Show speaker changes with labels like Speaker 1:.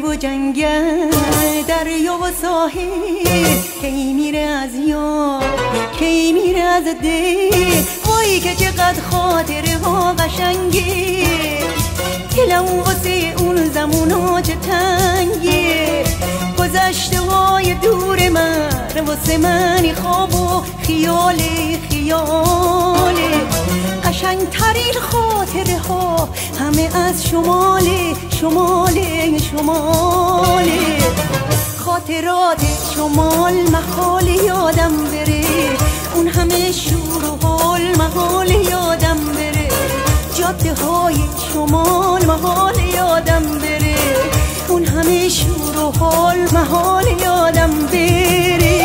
Speaker 1: کوه و جنگل، دریا و ساحل، کی میره از یاد، کی میره از دل. وای که چقدر خاطره ها قشنگه، دلم واسه اون زمونا چه تنگه. گذشته های دور من واسه من خواب و خیاله، خیاله. قشنگترین خاطره ها همه از شماله، شماله، شماله. خاطرات شمال محال یادم بره، اون همه شور و حال محال یادم بره. جاده های شمال محال یادم بره، اون همه شور و حال محال یادم بره.